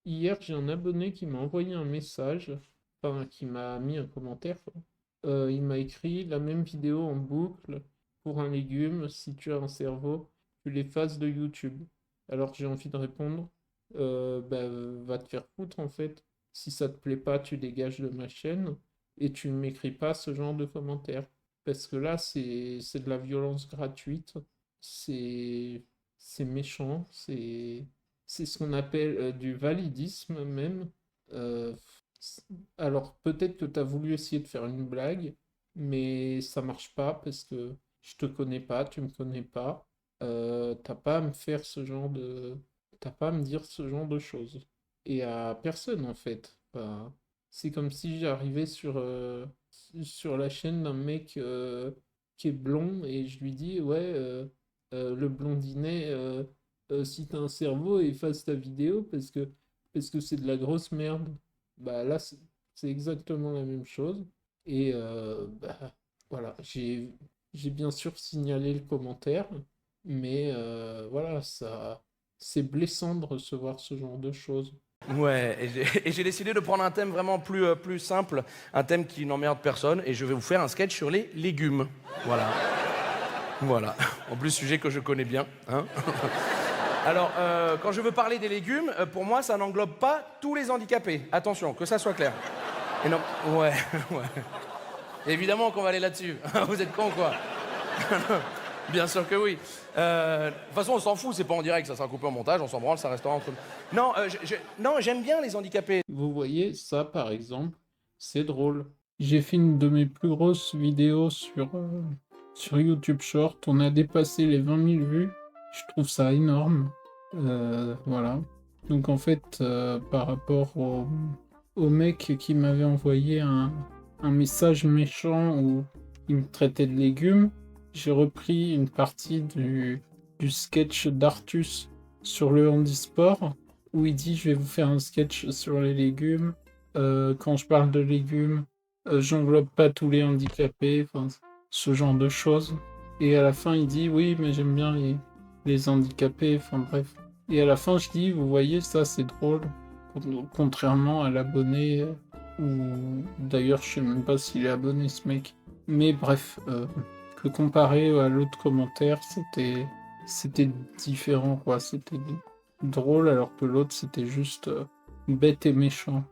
Hier, j'ai un abonné qui m'a envoyé un message, enfin, qui m'a mis un commentaire, quoi. Il m'a écrit la même vidéo en boucle pour un légume. Si tu as un cerveau, tu l'effaces de YouTube. Alors j'ai envie de répondre, va te faire foutre en fait. Si ça te plaît pas, tu dégages de ma chaîne et tu ne m'écris pas ce genre de commentaires. Parce que là, c'est de la violence gratuite. C'est c'est méchant. C'est ce qu'on appelle du validisme même. Euh, alors peut-être que tu as voulu essayer de faire une blague, mais ça marche pas parce que je te connais pas, tu me connais pas. T'as pas à me faire ce genre de... T'as pas à me dire ce genre de choses. Et à personne en fait. Enfin, c'est comme si j'arrivais sur la chaîne d'un mec qui est blond et je lui dis ouais, le blondinet, si t'as un cerveau, efface ta vidéo parce que c'est de la grosse merde. Bah là, c'est exactement la même chose. Et voilà, j'ai bien sûr signalé le commentaire, mais voilà, c'est blessant de recevoir ce genre de choses. Ouais, et j'ai décidé de prendre un thème vraiment plus simple, un thème qui n'emmerde personne, et je vais vous faire un sketch sur les légumes. Voilà, voilà. En plus, sujet que je connais bien, hein. Alors, quand je veux parler des légumes, pour moi, ça n'englobe pas tous les handicapés. Attention, que ça soit clair. Et non, ouais, ouais. Évidemment qu'on va aller là-dessus. Vous êtes con, quoi. Bien sûr que oui. De toute façon, on s'en fout, c'est pas en direct, ça sera coupé en montage, on s'en branle, ça restera entre nous. Non, non, j'aime bien les handicapés. Vous voyez, ça par exemple, c'est drôle. J'ai fait une de mes plus grosses vidéos sur YouTube Short. On a dépassé les 20 000 vues. Je trouve ça énorme. Voilà. Donc en fait, par rapport au mec qui m'avait envoyé un message méchant où il me traitait de légumes, j'ai repris une partie du sketch d'Artus sur le handisport où il dit je vais vous faire un sketch sur les légumes. Quand je parle de légumes, j'englobe pas tous les handicapés, enfin, ce genre de choses. Et à la fin, il dit oui, mais j'aime bien les handicapés, enfin bref. Et à la fin, je dis, vous voyez, ça c'est drôle, contrairement à l'abonné, ou d'ailleurs, je sais même pas s'il est abonné ce mec. Mais bref, que comparé à l'autre commentaire, c'était différent, quoi. C'était drôle, alors que l'autre, c'était juste bête et méchant.